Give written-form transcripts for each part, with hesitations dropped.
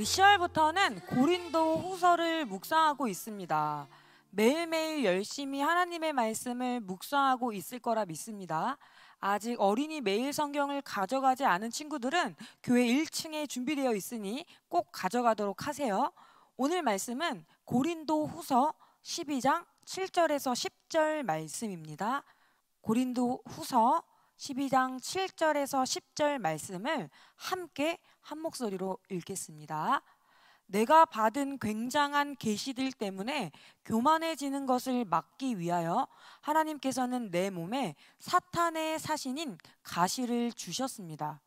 우리 10월부터는 고린도 후서를 묵상하고 있습니다. 매일매일 열심히 하나님의 말씀을 묵상하고 있을 거라 믿습니다. 아직 어린이 매일 성경을 가져가지 않은 친구들은 교회 1층에 준비되어 있으니 꼭 가져가도록 하세요. 오늘 말씀은 고린도 후서 12장 7절에서 10절 말씀입니다. 고린도 후서 12장 7절에서 10절 말씀을 함께 한 목소리로 읽겠습니다. 내가 받은 굉장한 계시들 때문에 교만해지는 것을 막기 위하여 하나님께서는 내 몸에 사탄의 사신인 가시를 주셨습니다.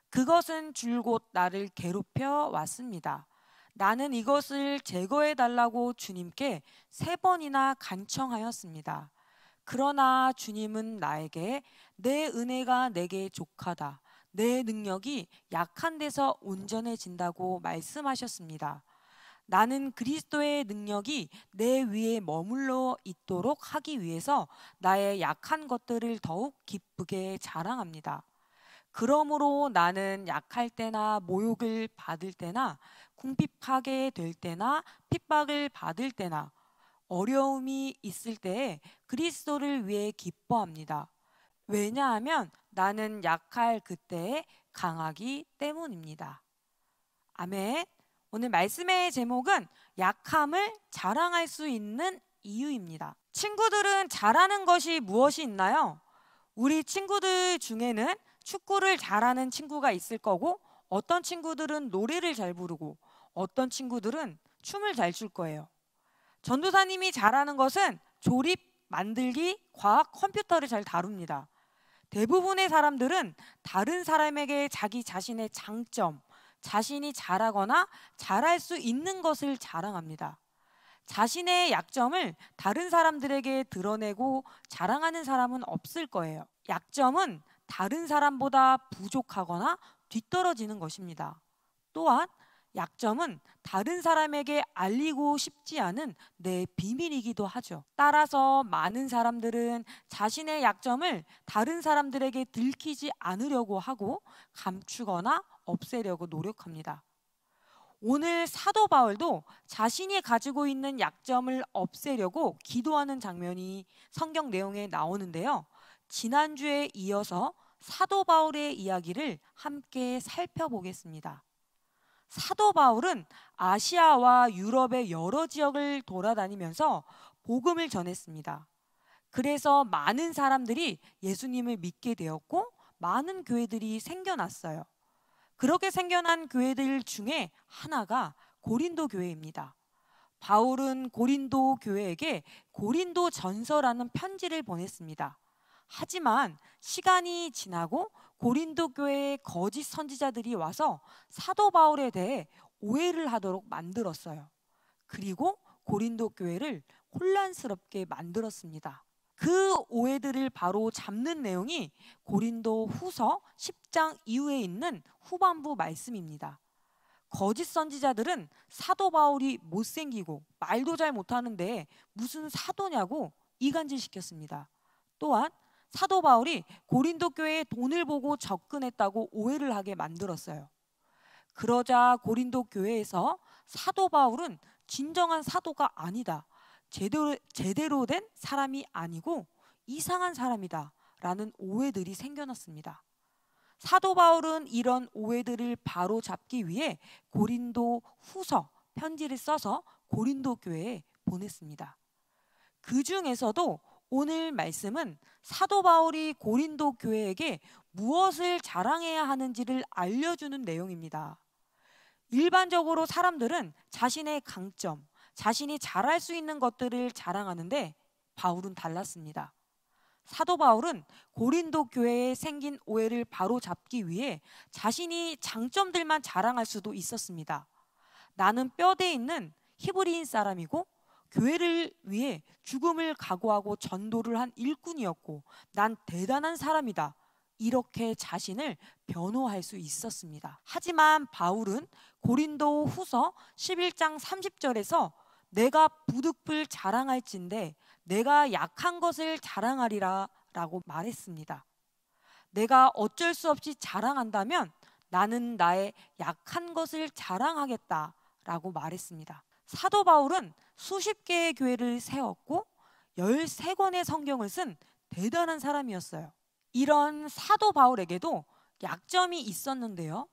그것은 줄곧 나를 괴롭혀 왔습니다. 나는 이것을 제거해 달라고 주님께 3번이나 간청하였습니다. 그러나 주님은 나에게 내 은혜가 내게 족하다, 내 능력이 약한 데서 온전해진다고 말씀하셨습니다. 나는 그리스도의 능력이 내 위에 머물러 있도록 하기 위해서 나의 약한 것들을 더욱 기쁘게 자랑합니다. 그러므로 나는 약할 때나 모욕을 받을 때나 궁핍하게 될 때나 핍박을 받을 때나 어려움이 있을 때에 그리스도를 위해 기뻐합니다. 왜냐하면 나는 약할 그때에 강하기 때문입니다. 아멘. 오늘 말씀의 제목은 약함을 자랑할 수 있는 이유입니다. 친구들은 잘하는 것이 무엇이 있나요? 우리 친구들 중에는 축구를 잘하는 친구가 있을 거고, 어떤 친구들은 노래를 잘 부르고, 어떤 친구들은 춤을 잘 출 거예요. 전도사님이 잘하는 것은 조립, 만들기, 과학, 컴퓨터를 잘 다룹니다. 대부분의 사람들은 다른 사람에게 자기 자신의 장점, 자신이 잘하거나 잘할 수 있는 것을 자랑합니다. 자신의 약점을 다른 사람들에게 드러내고 자랑하는 사람은 없을 거예요. 약점은 다른 사람보다 부족하거나 뒤떨어지는 것입니다. 또한 약점은 다른 사람에게 알리고 싶지 않은 내 비밀이기도 하죠. 따라서 많은 사람들은 자신의 약점을 다른 사람들에게 들키지 않으려고 하고 감추거나 없애려고 노력합니다. 오늘 사도 바울도 자신이 가지고 있는 약점을 없애려고 기도하는 장면이 성경 내용에 나오는데요. 지난주에 이어서 사도 바울의 이야기를 함께 살펴보겠습니다. 사도 바울은 아시아와 유럽의 여러 지역을 돌아다니면서 복음을 전했습니다. 그래서 많은 사람들이 예수님을 믿게 되었고 많은 교회들이 생겨났어요. 그렇게 생겨난 교회들 중에 하나가 고린도 교회입니다. 바울은 고린도 교회에게 고린도 전서라는 편지를 보냈습니다. 하지만 시간이 지나고 고린도 교회의 거짓 선지자들이 와서 사도 바울에 대해 오해를 하도록 만들었어요. 그리고 고린도 교회를 혼란스럽게 만들었습니다. 그 오해들을 바로 잡는 내용이 고린도 후서 10장 이후에 있는 후반부 말씀입니다. 거짓 선지자들은 사도 바울이 못생기고 말도 잘 못하는데 무슨 사도냐고 이간질시켰습니다. 또한 사도 바울이 고린도 교회에 돈을 보고 접근했다고 오해를 하게 만들었어요. 그러자 고린도 교회에서 사도 바울은 진정한 사도가 아니다, 제대로 된 사람이 아니고 이상한 사람이다 라는 오해들이 생겨났습니다. 사도 바울은 이런 오해들을 바로 잡기 위해 고린도 후서 편지를 써서 고린도 교회에 보냈습니다. 그 중에서도 오늘 말씀은 사도 바울이 고린도 교회에게 무엇을 자랑해야 하는지를 알려주는 내용입니다. 일반적으로 사람들은 자신의 강점, 자신이 잘할 수 있는 것들을 자랑하는데 바울은 달랐습니다. 사도 바울은 고린도 교회에 생긴 오해를 바로 잡기 위해 자신이 장점들만 자랑할 수도 있었습니다. 나는 뼈대 있는 히브리인 사람이고 교회를 위해 죽음을 각오하고 전도를 한 일꾼이었고 난 대단한 사람이다, 이렇게 자신을 변호할 수 있었습니다. 하지만 바울은 고린도 후서 11장 30절에서 내가 부득불 자랑할진대 내가 약한 것을 자랑하리라 라고 말했습니다. 내가 어쩔 수 없이 자랑한다면 나는 나의 약한 것을 자랑하겠다라고 말했습니다. 사도 바울은 수십 개의 교회를 세웠고 13권의 성경을 쓴 대단한 사람이었어요. 이런 사도 바울에게도 약점이 있었는데요.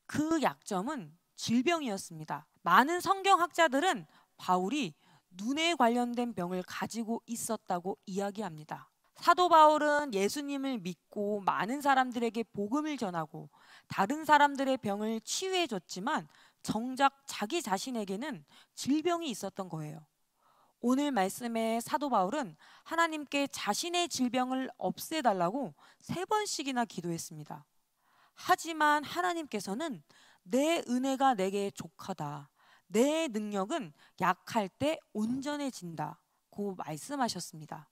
그 약점은 질병이었습니다. 많은 성경학자들은 바울이 눈에 관련된 병을 가지고 있었다고 이야기합니다. 사도 바울은 예수님을 믿고 많은 사람들에게 복음을 전하고 다른 사람들의 병을 치유해 줬지만 정작 자기 자신에게는 질병이 있었던 거예요. 오늘 말씀에 사도 바울은 하나님께 자신의 질병을 없애달라고 3번씩이나 기도했습니다. 하지만 하나님께서는 내 은혜가 내게 족하다. 내 능력은 약할 때 온전해진다고 말씀하셨습니다.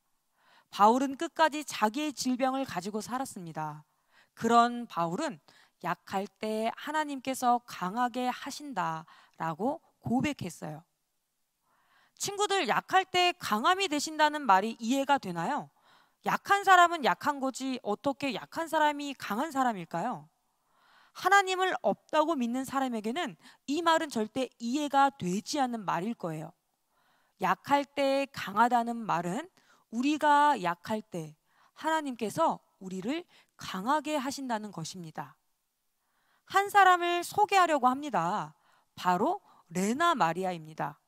바울은 끝까지 자기의 질병을 가지고 살았습니다. 그런 바울은 약할 때 하나님께서 강하게 하신다라고 고백했어요. 친구들, 약할 때 강함이 되신다는 말이 이해가 되나요? 약한 사람은 약한 거지 어떻게 약한 사람이 강한 사람일까요? 하나님을 없다고 믿는 사람에게는 이 말은 절대 이해가 되지 않는 말일 거예요. 약할 때 강하다는 말은 우리가 약할 때 하나님께서 우리를 강하게 하신다는 것입니다. 한 사람을 소개하려고 합니다. 바로 레나 마리아입니다.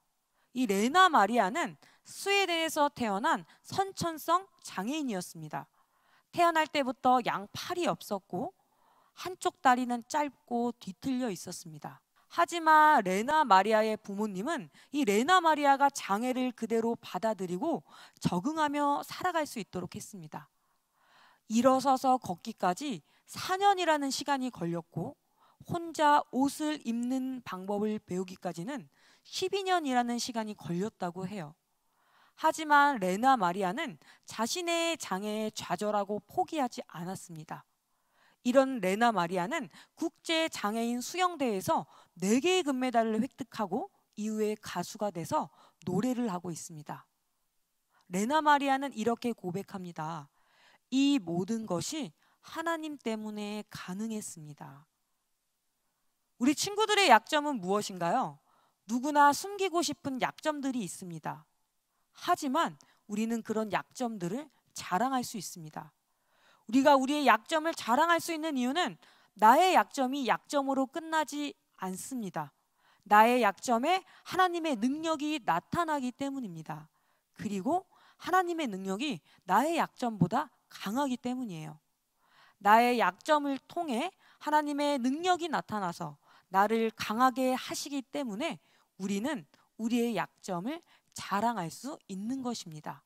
이 레나 마리아는 스웨덴에서 태어난 선천성 장애인이었습니다. 태어날 때부터 양팔이 없었고 한쪽 다리는 짧고 뒤틀려 있었습니다. 하지만 레나 마리아의 부모님은 이 레나 마리아가 장애를 그대로 받아들이고 적응하며 살아갈 수 있도록 했습니다. 일어서서 걷기까지 4년이라는 시간이 걸렸고 혼자 옷을 입는 방법을 배우기까지는 12년이라는 시간이 걸렸다고 해요. 하지만 레나 마리아는 자신의 장애에 좌절하고 포기하지 않았습니다. 이런 레나 마리아는 국제장애인 수영대회에서 4개의 금메달을 획득하고 이후에 가수가 돼서 노래를 하고 있습니다. 레나 마리아는 이렇게 고백합니다. 이 모든 것이 하나님 때문에 가능했습니다. 우리 친구들의 약점은 무엇인가요? 누구나 숨기고 싶은 약점들이 있습니다. 하지만 우리는 그런 약점들을 자랑할 수 있습니다. 우리가 우리의 약점을 자랑할 수 있는 이유는 나의 약점이 약점으로 끝나지 않습니다. 나의 약점에 하나님의 능력이 나타나기 때문입니다. 그리고 하나님의 능력이 나의 약점보다 강하기 때문이에요. 나의 약점을 통해 하나님의 능력이 나타나서 나를 강하게 하시기 때문에 우리는 우리의 약점을 자랑할 수 있는 것입니다.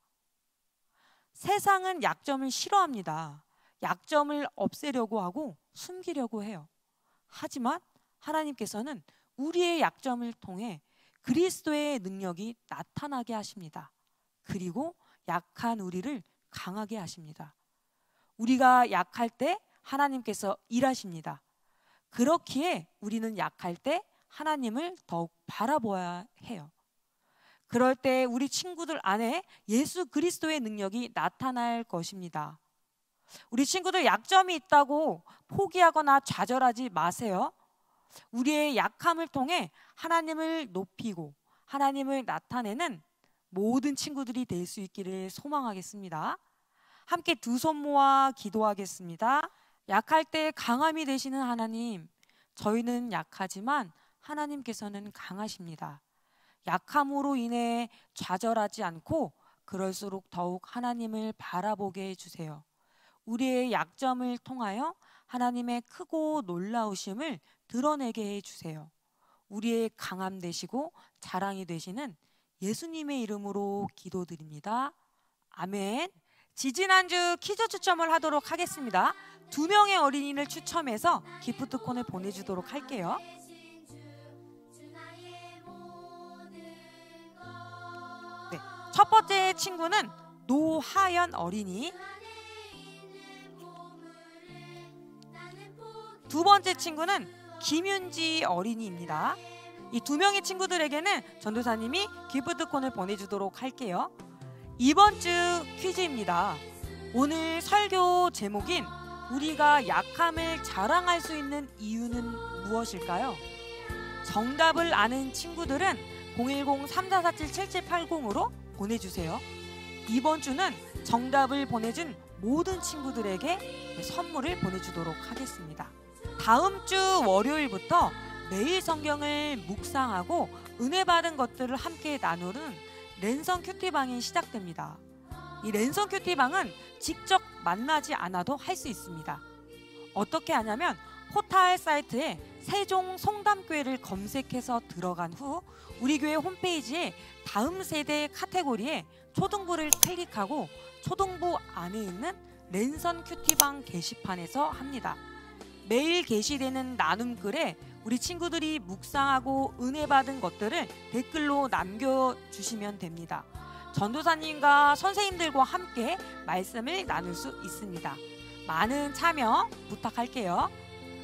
세상은 약점을 싫어합니다. 약점을 없애려고 하고 숨기려고 해요. 하지만 하나님께서는 우리의 약점을 통해 그리스도의 능력이 나타나게 하십니다. 그리고 약한 우리를 강하게 하십니다. 우리가 약할 때 하나님께서 일하십니다. 그렇기에 우리는 약할 때 하나님을 더욱 바라보아야 해요. 그럴 때 우리 친구들 안에 예수 그리스도의 능력이 나타날 것입니다. 우리 친구들 약점이 있다고 포기하거나 좌절하지 마세요. 우리의 약함을 통해 하나님을 높이고 하나님을 나타내는 모든 친구들이 될 수 있기를 소망하겠습니다. 함께 두 손 모아 기도하겠습니다. 약할 때 강함이 되시는 하나님, 저희는 약하지만 하나님께서는 강하십니다. 약함으로 인해 좌절하지 않고 그럴수록 더욱 하나님을 바라보게 해주세요. 우리의 약점을 통하여 하나님의 크고 놀라우심을 드러내게 해주세요. 우리의 강함 되시고 자랑이 되시는 예수님의 이름으로 기도드립니다. 아멘. 지지난주 퀴즈 추첨을 하도록 하겠습니다. 2명의 어린이를 추첨해서 기프트콘을 보내주도록 할게요. 네, 첫 번째 친구는 노하연 어린이, 두 번째 친구는 김윤지 어린이입니다. 이 2명의 친구들에게는 전도사님이 기프트콘을 보내주도록 할게요. 이번 주 퀴즈입니다. 오늘 설교 제목인 우리가 약함을 자랑할 수 있는 이유는 무엇일까요? 정답을 아는 친구들은 010-3447-7780으로 보내주세요. 이번 주는 정답을 보내준 모든 친구들에게 선물을 보내주도록 하겠습니다. 다음 주 월요일부터 매일 성경을 묵상하고 은혜 받은 것들을 함께 나누는 랜선 큐티방이 시작됩니다. 이 랜선 큐티방은 직접 만나지 않아도 할 수 있습니다. 어떻게 하냐면 포털 사이트에 세종 송담교회를 검색해서 들어간 후 우리 교회 홈페이지에 다음 세대 카테고리에 초등부를 클릭하고 초등부 안에 있는 랜선 큐티방 게시판에서 합니다. 매일 게시되는 나눔글에 우리 친구들이 묵상하고 은혜 받은 것들을 댓글로 남겨주시면 됩니다. 전도사님과 선생님들과 함께 말씀을 나눌 수 있습니다. 많은 참여 부탁할게요.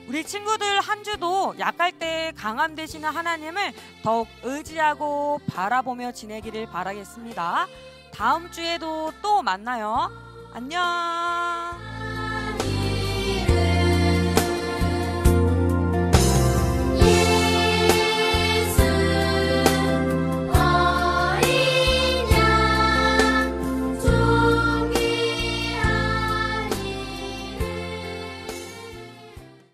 우리 친구들 한 주도 약할 때 강함 되시는 하나님을 더욱 의지하고 바라보며 지내기를 바라겠습니다. 다음 주에도 또 만나요. 안녕.